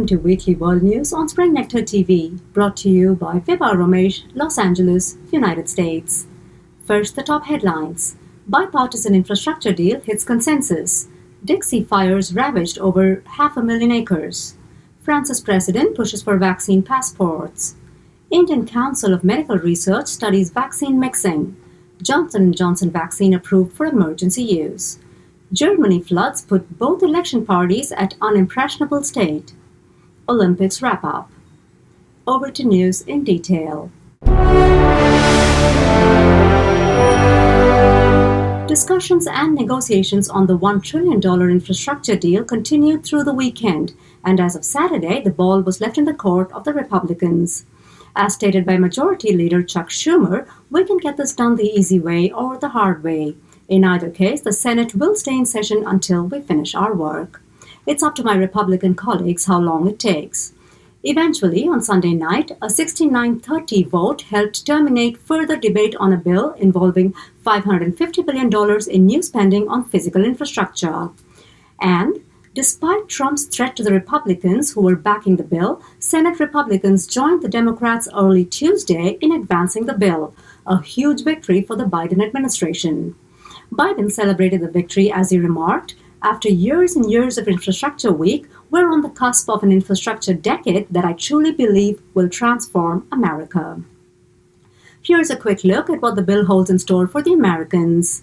welcome to Weekly World News on SpringNectar TV, brought to you by Vibha Ramesh, Los Angeles, United States. First, the top headlines. Bipartisan infrastructure deal hits consensus. Dixie fires ravaged over 500,000 acres. France's president pushes for vaccine passports. Indian Council of Medical Research studies vaccine mixing. Johnson & Johnson vaccine approved for emergency use. Germany floods put both election parties at unimpressionable state. Olympics wrap-up. Over to news in detail. Discussions and negotiations on the $1 trillion infrastructure deal continued through the weekend, and as of Saturday, the ball was left in the court of the Republicans. As stated by Majority Leader Chuck Schumer, we can get this done the easy way or the hard way. In either case, the Senate will stay in session until we finish our work. It's up to my Republican colleagues how long it takes. Eventually, on Sunday night, a 69-30 vote helped terminate further debate on a bill involving $550 billion in new spending on physical infrastructure. And, despite Trump's threat to the Republicans who were backing the bill, Senate Republicans joined the Democrats early Tuesday in advancing the bill, a huge victory for the Biden administration. Biden celebrated the victory as he remarked, "After years and years of Infrastructure Week, we're on the cusp of an infrastructure decade that I truly believe will transform America." Here's a quick look at what the bill holds in store for the Americans.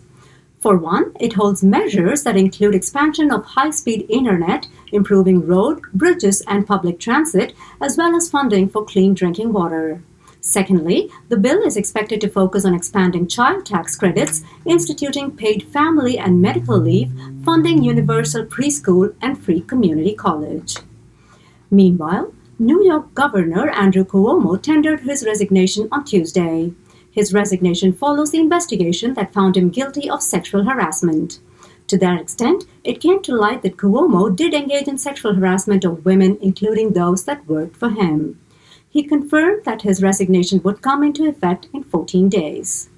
For one, it holds measures that include expansion of high-speed internet, improving road, bridges, and public transit, as well as funding for clean drinking water. Secondly, the bill is expected to focus on expanding child tax credits, instituting paid family and medical leave, funding universal preschool and free community college. Meanwhile, New York Governor Andrew Cuomo tendered his resignation on Tuesday. His resignation follows the investigation that found him guilty of sexual harassment. To that extent, it came to light that Cuomo did engage in sexual harassment of women, including those that worked for him. He confirmed that his resignation would come into effect in 14 days.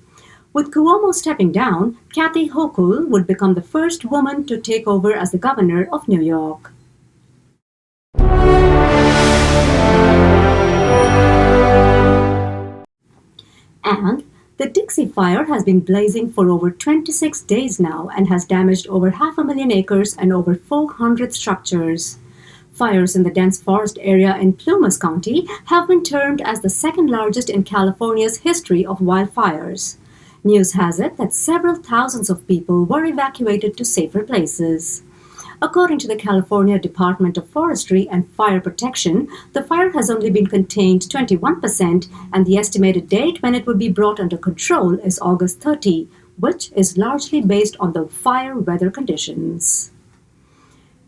With Cuomo stepping down, Kathy Hochul would become the first woman to take over as the governor of New York. And the Dixie Fire has been blazing for over 26 days now and has damaged over 500,000 acres and over 400 structures. Fires in the dense forest area in Plumas County have been termed as the second largest in California's history of wildfires. News has it that several thousands of people were evacuated to safer places. According to the California Department of Forestry and Fire Protection, the fire has only been contained 21%, and the estimated date when it will be brought under control is August 30, which is largely based on the fire weather conditions.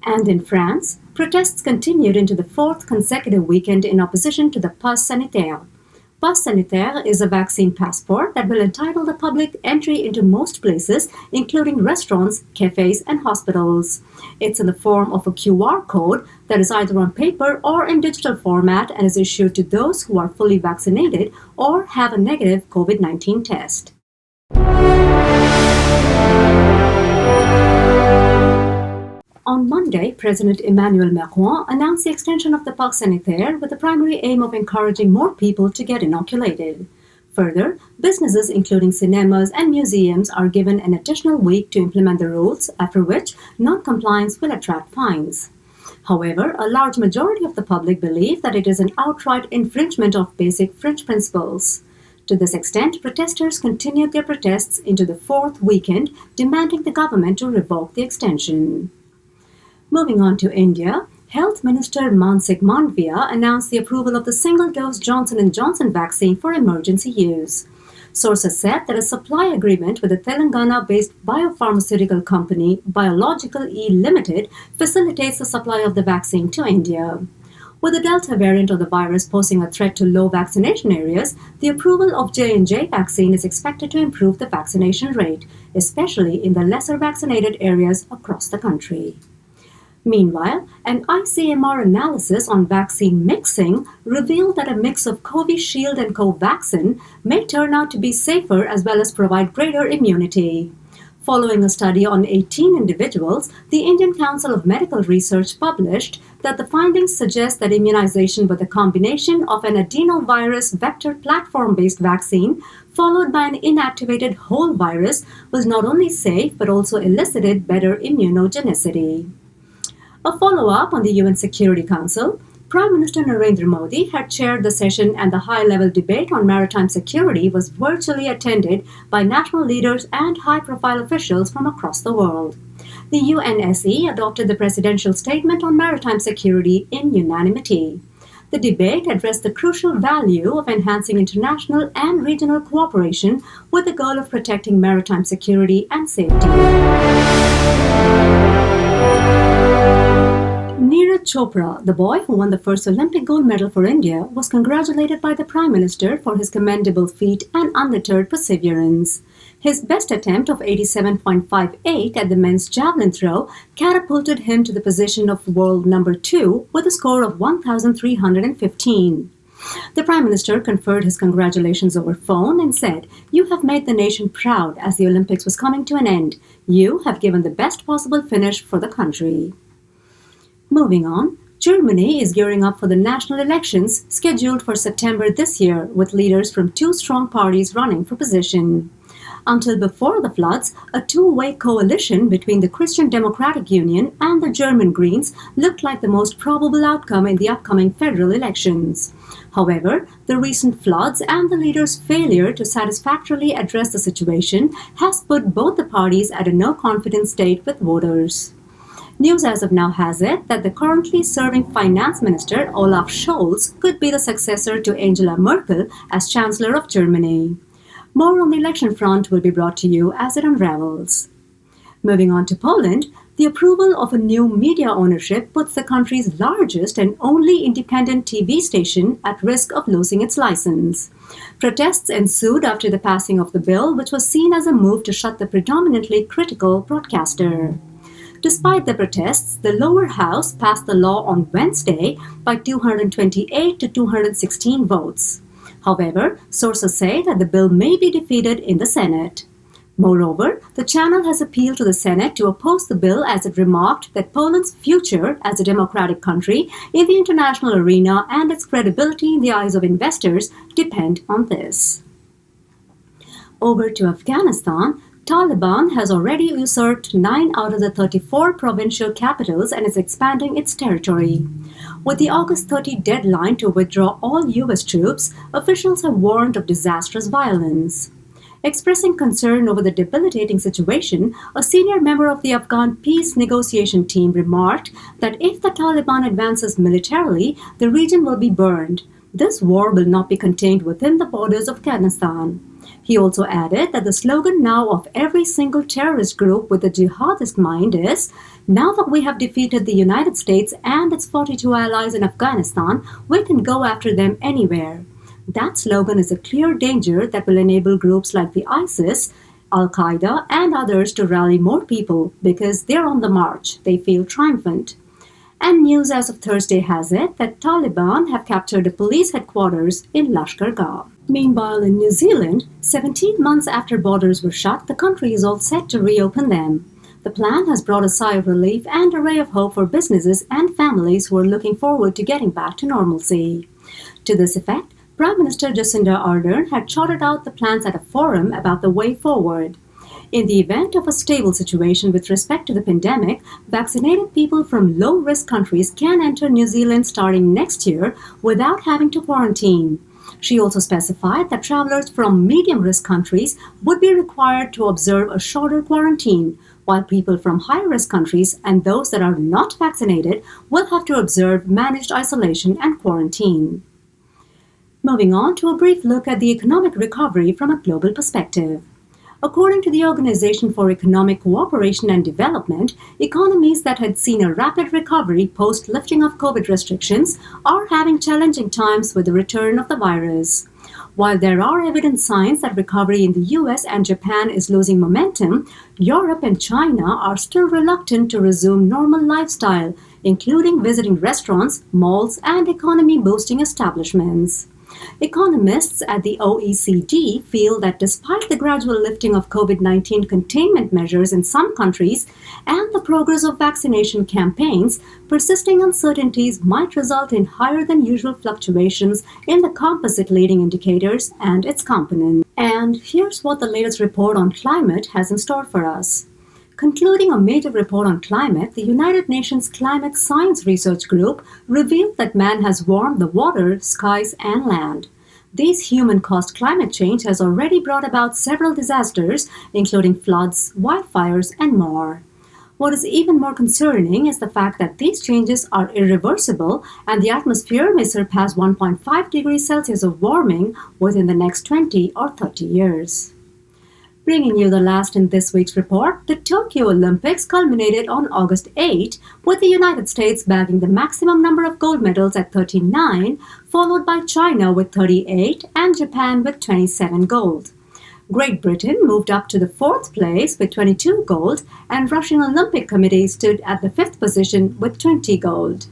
And in France, protests continued into the fourth consecutive weekend in opposition to the Pass Sanitaire. Pass Sanitaire is a vaccine passport that will entitle the public entry into most places, including restaurants, cafes, and hospitals. It's in the form of a QR code that is either on paper or in digital format and is issued to those who are fully vaccinated or have a negative COVID-19 test. On Monday, President Emmanuel Macron announced the extension of the Pass Sanitaire with the primary aim of encouraging more people to get inoculated. Further, businesses including cinemas and museums are given an additional week to implement the rules, after which non-compliance will attract fines. However, a large majority of the public believe that it is an outright infringement of basic French principles. To this extent, protesters continued their protests into the fourth weekend, demanding the government to revoke the extension. Moving on to India, Health Minister Mansukh Mandavia announced the approval of the single-dose Johnson & Johnson vaccine for emergency use. Sources said that a supply agreement with the Telangana-based biopharmaceutical company Biological E Limited facilitates the supply of the vaccine to India. With the Delta variant of the virus posing a threat to low vaccination areas, the approval of J&J vaccine is expected to improve the vaccination rate, especially in the lesser vaccinated areas across the country. Meanwhile, an ICMR analysis on vaccine mixing revealed that a mix of Covishield and Covaxin may turn out to be safer as well as provide greater immunity. Following a study on 18 individuals, the Indian Council of Medical Research published that the findings suggest that immunization with a combination of an adenovirus vector platform-based vaccine followed by an inactivated whole virus was not only safe but also elicited better immunogenicity. A follow-up on the UN Security Council, Prime Minister Narendra Modi had chaired the session, and the high-level debate on maritime security was virtually attended by national leaders and high-profile officials from across the world. The UNSC adopted the presidential statement on maritime security in unanimity. The debate addressed the crucial value of enhancing international and regional cooperation with the goal of protecting maritime security and safety. Neeraj Chopra, the boy who won the first Olympic gold medal for India, was congratulated by the Prime Minister for his commendable feat and undeterred perseverance. His best attempt of 87.58 at the men's javelin throw catapulted him to the position of world number 2 with a score of 1,315. The Prime Minister conferred his congratulations over phone and said, "You have made the nation proud as the Olympics was coming to an end. You have given the best possible finish for the country." Moving on, Germany is gearing up for the national elections scheduled for September this year, with leaders from two strong parties running for position. Until before the floods, a two-way coalition between the Christian Democratic Union and the German Greens looked like the most probable outcome in the upcoming federal elections. However, the recent floods and the leaders' failure to satisfactorily address the situation has put both the parties at a no-confidence state with voters. News as of now has it that the currently serving finance minister Olaf Scholz could be the successor to Angela Merkel as Chancellor of Germany. More on the election front will be brought to you as it unravels. Moving on to Poland, the approval of a new media ownership puts the country's largest and only independent TV station at risk of losing its license. Protests ensued after the passing of the bill, which was seen as a move to shut the predominantly critical broadcaster. Despite the protests, the lower house passed the law on Wednesday by 228 to 216 votes. However, sources say that the bill may be defeated in the Senate. Moreover, the channel has appealed to the Senate to oppose the bill, as it remarked that Poland's future as a democratic country in the international arena and its credibility in the eyes of investors depend on this. Over to Afghanistan, Taliban has already usurped 9 out of the 34 provincial capitals and is expanding its territory. With the August 30 deadline to withdraw all U.S. troops, officials have warned of disastrous violence. Expressing concern over the debilitating situation, a senior member of the Afghan peace negotiation team remarked that if the Taliban advances militarily, the region will be burned. This war will not be contained within the borders of Afghanistan. He also added that the slogan now of every single terrorist group with a jihadist mind is, "Now that we have defeated the United States and its 42 allies in Afghanistan, we can go after them anywhere." That slogan is a clear danger that will enable groups like the ISIS, Al-Qaeda, and others to rally more people because they're on the march. They feel triumphant. And news as of Thursday has it that Taliban have captured a police headquarters in Lashkar Gah. Meanwhile, in New Zealand, 17 months after borders were shut, the country is all set to reopen them. The plan has brought a sigh of relief and a ray of hope for businesses and families who are looking forward to getting back to normalcy. To this effect, Prime Minister Jacinda Ardern had charted out the plans at a forum about the way forward. In the event of a stable situation with respect to the pandemic, vaccinated people from low-risk countries can enter New Zealand starting next year without having to quarantine. She also specified that travelers from medium-risk countries would be required to observe a shorter quarantine, while people from high-risk countries and those that are not vaccinated will have to observe managed isolation and quarantine. Moving on to a brief look at the economic recovery from a global perspective. According to the Organization for Economic Cooperation and Development, economies that had seen a rapid recovery post-lifting of COVID restrictions are having challenging times with the return of the virus. While there are evident signs that recovery in the US and Japan is losing momentum, Europe and China are still reluctant to resume normal lifestyle, including visiting restaurants, malls, and economy-boosting establishments. Economists at the OECD feel that despite the gradual lifting of COVID-19 containment measures in some countries and the progress of vaccination campaigns, persisting uncertainties might result in higher than usual fluctuations in the composite leading indicators and its components. And here's what the latest report on climate has in store for us. Concluding a major report on climate, the United Nations Climate Science Research Group revealed that man has warmed the water, skies, and land. This human-caused climate change has already brought about several disasters, including floods, wildfires, and more. What is even more concerning is the fact that these changes are irreversible and the atmosphere may surpass 1.5 degrees Celsius of warming within the next 20 or 30 years. Bringing you the last in this week's report, the Tokyo Olympics culminated on August 8, with the United States bagging the maximum number of gold medals at 39, followed by China with 38 and Japan with 27 gold. Great Britain moved up to the fourth place with 22 gold, and Russian Olympic Committee stood at the fifth position with 20 gold.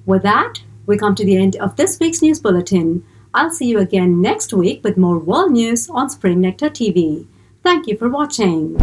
With that, we come to the end of this week's news bulletin. I'll see you again next week with more world news on Spring Nectar TV. Thank you for watching.